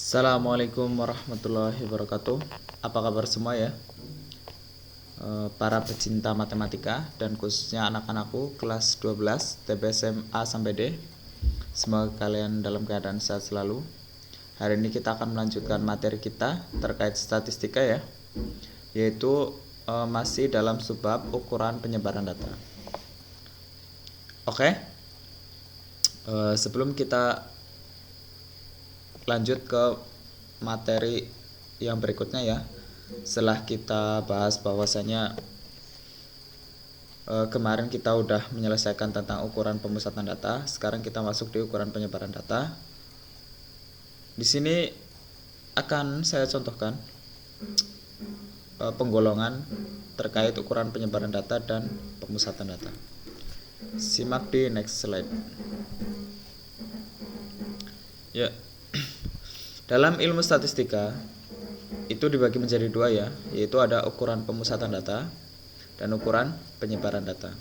Assalamualaikum warahmatullahi wabarakatuh. Apa kabar semua ya? Para pecinta matematika dan khususnya anak-anakku kelas 12 TBSM A sampai D. Semoga kalian dalam keadaan sehat selalu. Hari ini kita akan melanjutkan materi kita terkait statistika ya, yaitu masih dalam subbab ukuran penyebaran data. Oke. Sebelum kita lanjut ke materi yang berikutnya ya, setelah kita bahas bahwasanya kemarin kita udah menyelesaikan tentang ukuran pemusatan data, sekarang kita masuk di ukuran penyebaran data. Di sini akan saya contohkan penggolongan terkait ukuran penyebaran data dan pemusatan data. Simak di next slide. Ya. Dalam ilmu statistika itu dibagi menjadi dua ya, yaitu ada ukuran pemusatan data dan ukuran penyebaran data.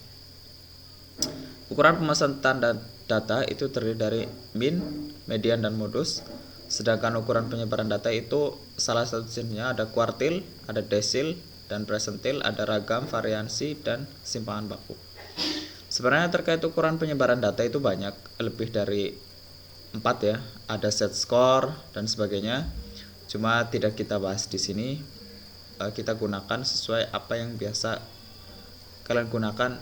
Ukuran pemusatan data itu terdiri dari min, median, dan modus. Sedangkan ukuran penyebaran data itu salah satu jenisnya ada kuartil, ada desil, dan persentil, ada ragam, variansi, dan simpangan baku. Sebenarnya terkait ukuran penyebaran data itu banyak, lebih dari 4 ya, ada set score dan sebagainya. Cuma tidak kita bahas di sini. Kita gunakan sesuai apa yang biasa kalian gunakan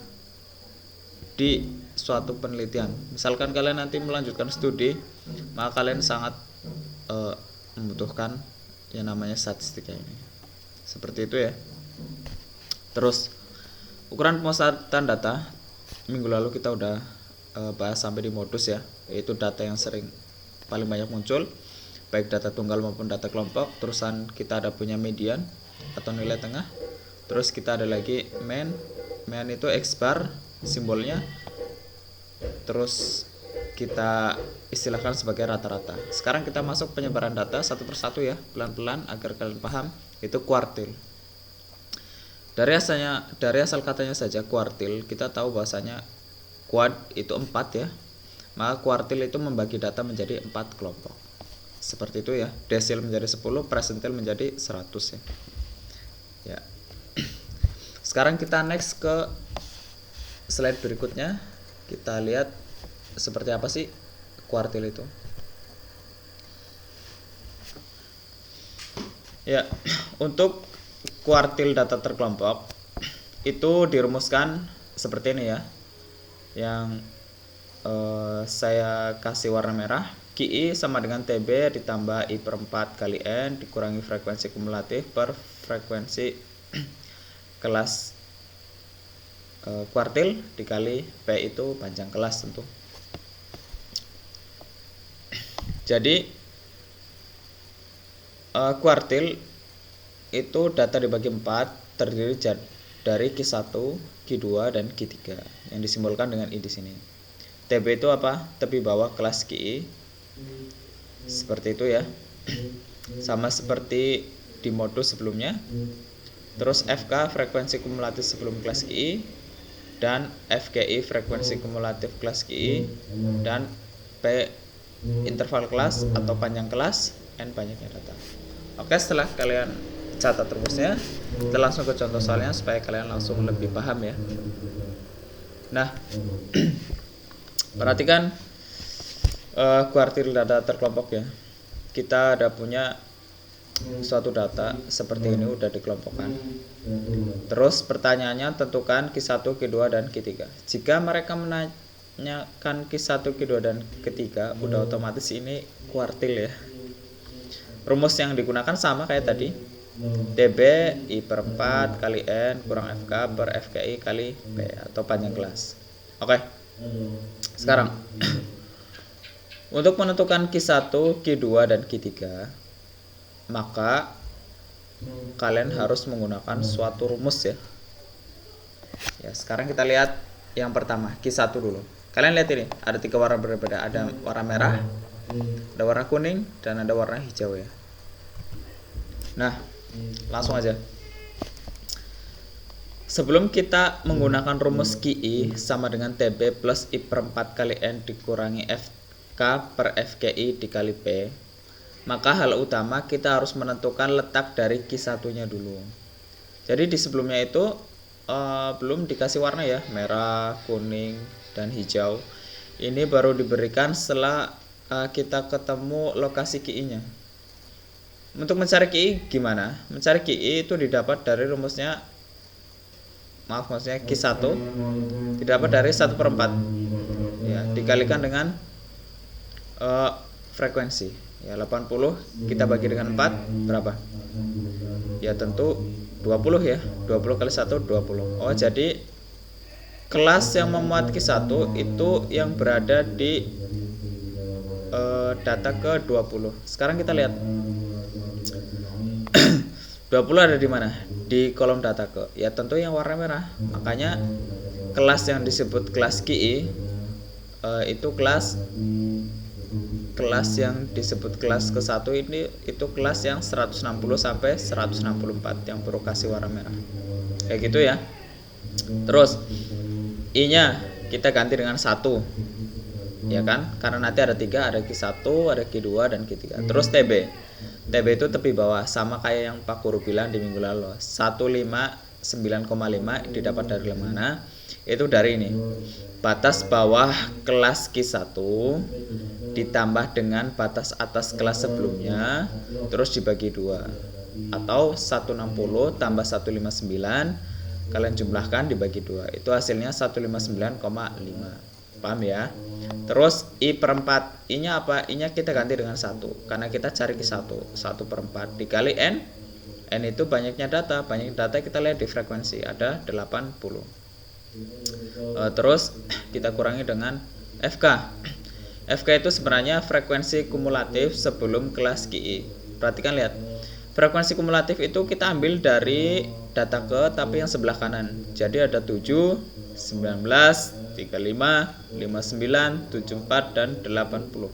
di suatu penelitian. Misalkan kalian nanti melanjutkan studi, maka kalian sangat membutuhkan yang namanya statistika ini. Seperti itu ya. Terus ukuran pemusatan data minggu lalu kita udah bahas sampai di modus ya, yaitu data yang sering paling banyak muncul, baik data tunggal maupun data kelompok. Terusan kita ada punya median atau nilai tengah. Terus kita ada lagi mean itu X bar simbolnya. Terus kita istilahkan sebagai rata-rata. Sekarang kita masuk penyebaran data satu persatu ya, pelan-pelan agar kalian paham. Itu kuartil. Dari asal katanya saja kuartil, kita tahu bahwasanya kuad itu 4 ya, maka kuartil itu membagi data menjadi 4 kelompok. Seperti itu ya. Desil menjadi 10, persentil menjadi 100 ya. Ya. Sekarang kita next ke slide berikutnya. Kita lihat seperti apa sih kuartil itu. Ya, untuk kuartil data terkelompok itu dirumuskan seperti ini ya. Yang saya kasih warna merah, QI sama dengan TB ditambah I per 4 kali N dikurangi frekuensi kumulatif per frekuensi kelas kuartil dikali P itu panjang kelas tentu. Jadi kuartil itu data dibagi 4 terdiri dari Q1, Q2, dan Q3 yang disimbolkan dengan I di sini. TB itu apa? Tepi bawah kelas QI. Seperti itu ya. Sama seperti di modus sebelumnya. Terus FK frekuensi kumulatif sebelum kelas QI, dan FKI frekuensi kumulatif kelas QI, dan P interval kelas atau panjang kelas, N banyaknya data. Oke, setelah kalian catat rumusnya, kita langsung ke contoh soalnya supaya kalian langsung lebih paham ya. Nah, perhatikan kuartil data terkelompok ya. Kita ada punya suatu data seperti ini udah dikelompokkan. Terus pertanyaannya tentukan Q1, Q2, dan Q3. Jika mereka menanyakan Q1, Q2, dan Q3, udah otomatis ini kuartil ya. Rumus yang digunakan sama kayak tadi. TB I per 4 kali N kurang FK per FKI kali P atau panjang kelas. Oke. Sekarang untuk menentukan Q1, Q2, dan Q3, maka kalian harus menggunakan suatu rumus ya. Ya, sekarang kita lihat yang pertama, Q1 dulu. Kalian lihat ini, ada 3 warna berbeda. Ada warna merah, ada warna kuning, dan ada warna hijau ya. Nah, langsung aja. Sebelum kita menggunakan rumus QI sama dengan TB plus I per 4 kali N dikurangi FK per FKI dikali P, maka hal utama kita harus menentukan letak dari Q1-nya dulu. Jadi di sebelumnya itu belum dikasih warna ya, merah, kuning, dan hijau. Ini baru diberikan setelah kita ketemu lokasi QI-nya. Untuk mencari QI gimana? Mencari QI itu didapat dari rumusnya, maksudnya Q1 didapat dari 1/4 ya, dikalikan dengan frekuensi ya, 80 kita bagi dengan 4 berapa? Ya tentu 20 ya, 20 kali 1 20. Oh jadi kelas yang memuat Q1 itu yang berada di data ke 20. Sekarang kita lihat 20 ada di mana? Di kolom data ke. Ya tentu yang warna merah. Makanya kelas yang disebut kelas QI itu kelas yang disebut kelas ke-1 ini itu kelas yang 160 sampai 164 yang berlokasi warna merah. Kayak gitu ya. Terus I-nya kita ganti dengan 1. Ya kan? Karena nanti ada 3, ada Q1, ada Q2 dan Q3. Terus TB. TB itu tepi bawah, sama kayak yang Pak Guru bilang di minggu lalu. 159,5 didapat dari mana? Itu dari ini. Batas bawah kelas Q1 ditambah dengan batas atas kelas sebelumnya, terus dibagi 2. Atau 160 tambah 159 kalian jumlahkan dibagi 2. Itu hasilnya 159,5. Paham ya? Terus I/4, I-nya apa? I-nya kita ganti dengan 1 karena kita cari Q1. 1/4 dikali N. N itu banyaknya data. Banyak data kita lihat di frekuensi ada 80. Terus kita kurangi dengan FK. FK itu sebenarnya frekuensi kumulatif sebelum kelas QI. Perhatikan, lihat. Frekuensi kumulatif itu kita ambil dari data ke tapi yang sebelah kanan. Jadi ada 7, 19, 35, 59, 74 dan 80.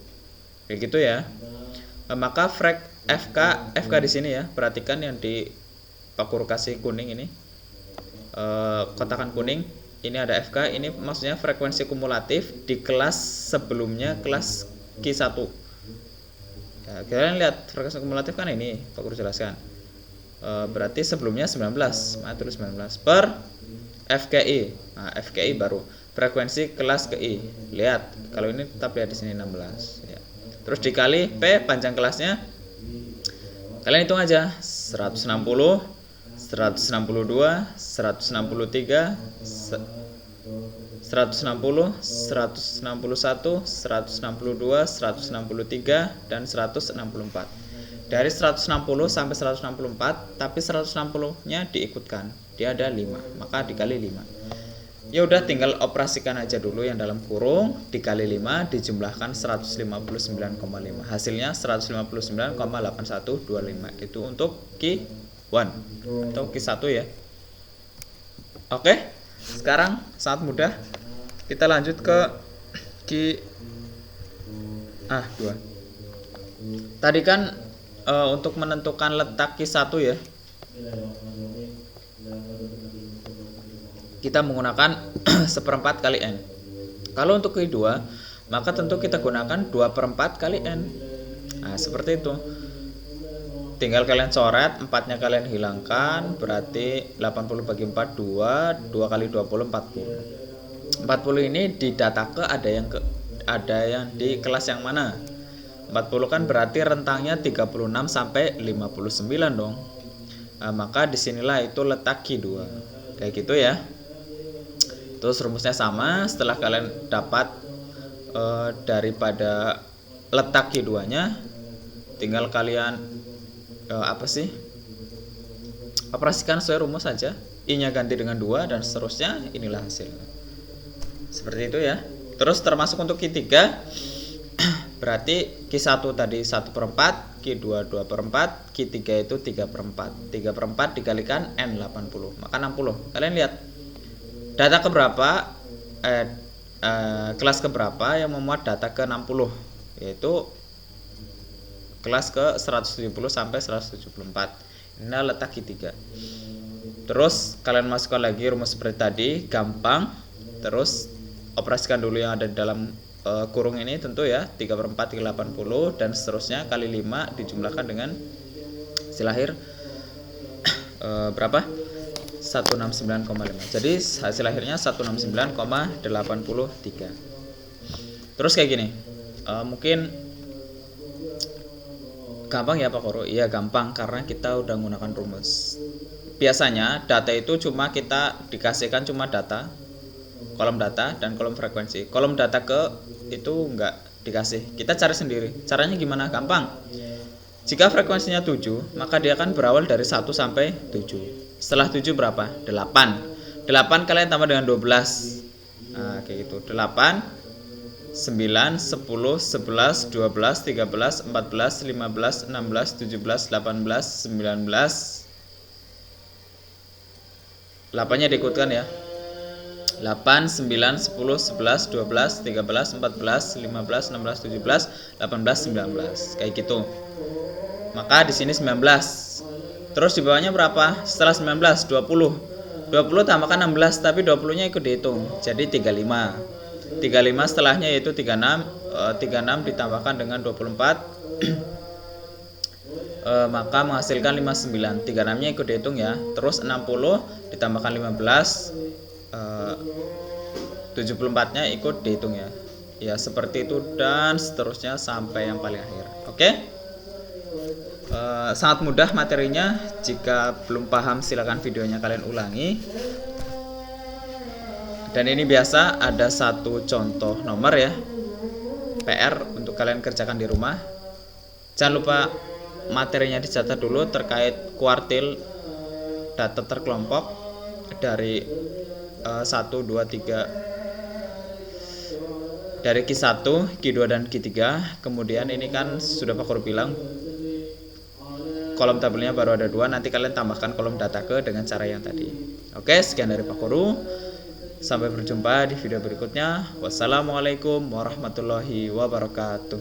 Kayak gitu ya. Maka FK di sini ya. Perhatikan yang di Pak Guru kasih kuning ini. Kotakan kuning. Ini ada FK, ini maksudnya frekuensi kumulatif di kelas sebelumnya, kelas Q1. Ya, kalian lihat frekuensi kumulatif kan ini, Pak Guru jelaskan. Berarti sebelumnya 19, tulis 19 per FKI. Nah, FKI baru frekuensi kelas QI. Lihat, kalau ini tetap lihat di sini 16. Ya. Terus dikali P panjang kelasnya. Kalian hitung aja, 160. 162, 163, 160, 161, 162, 163 dan 164. Dari 160 sampai 164, tapi 160-nya diikutkan. Dia ada 5, maka dikali 5. Ya udah tinggal operasikan aja dulu yang dalam kurung dikali 5 dijumlahkan 159,5. Hasilnya 159,8125. Itu untuk Q1 atau Q1 ya. Oke, sekarang sangat mudah. Kita lanjut ke Q2. Tadi kan untuk menentukan letak Q1 ya, kita menggunakan 1/4 kali N. Kalau untuk Q2, maka tentu kita gunakan 2/4 kali N. Nah, seperti itu. Tinggal kalian coret, 4-nya kalian hilangkan, berarti 80 bagi 4, 2 kali 20, 40. 40 ini di data ke ada yang di kelas yang mana? 40 kan berarti rentangnya 36 sampai 59 dong. Nah, maka disinilah itu letak Q2. Kayak gitu ya. Terus rumusnya sama, setelah kalian dapat daripada letak Q2-nya, tinggal kalian operasikan sesuai rumus saja. I-nya ganti dengan 2 dan seterusnya, inilah hasilnya. Seperti itu ya. Terus termasuk untuk Q3, berarti Q1 tadi 1/4, Q2 2/4, Q3 itu 3/4. 3/4 dikalikan N 80, maka 60. Kalian lihat data keberapa, kelas keberapa yang memuat data ke 60, yaitu kelas ke 170 sampai 174. Ini letak Q3. Terus kalian masukkan lagi rumus seperti tadi, gampang. Terus operasikan dulu yang ada di dalam kurung ini tentu ya 3/4 380 dan seterusnya kali 5 dijumlahkan dengan hasil akhir berapa? 169,5. Jadi hasil akhirnya 169,83. Terus kayak gini, mungkin gampang ya Pak Koro? Iya gampang karena kita udah menggunakan rumus. Biasanya data itu cuma kita dikasihkan cuma data, kolom data dan kolom frekuensi. Kolom data ke itu enggak dikasih. Kita cari sendiri. Caranya gimana? Gampang. Jika frekuensinya 7, maka dia akan berawal dari 1 sampai 7. Setelah 7 berapa? 8. 8 kalian tambah dengan 12. Nah, kayak gitu. 8 9, 10, 11, 12, 13, 14, 15, 16, 17, 18, 19. 8-nya diikutkan ya. 8, 9, 10, 11, 12, 13, 14, 15, 16, 17, 18, 19. Kayak gitu. Maka di sini 19. Terus di bawahnya berapa? Setelah 19, 20. 20 tambahkan 16, tapi 20-nya ikut dihitung. Jadi 35. 35 setelahnya yaitu 36. 36 ditambahkan dengan 24. Maka menghasilkan 59. 36-nya ikut dihitung ya. Terus 60 ditambahkan 15. 74-nya ikut dihitung ya. Ya seperti itu dan seterusnya sampai yang paling akhir. Oke? Sangat mudah materinya. Jika belum paham silakan videonya kalian ulangi. Dan ini biasa ada satu contoh nomor ya, PR untuk kalian kerjakan di rumah. Jangan lupa materinya dicatat dulu terkait kuartil data terkelompok dari 1, 2, 3 dari Q1, Q2 dan Q3. Kemudian ini kan sudah Pak Guru bilang kolom tabelnya baru ada 2. Nanti kalian tambahkan kolom data ke dengan cara yang tadi. Oke, sekian dari Pak Guru. Sampai berjumpa di video berikutnya. Wassalamualaikum warahmatullahi wabarakatuh.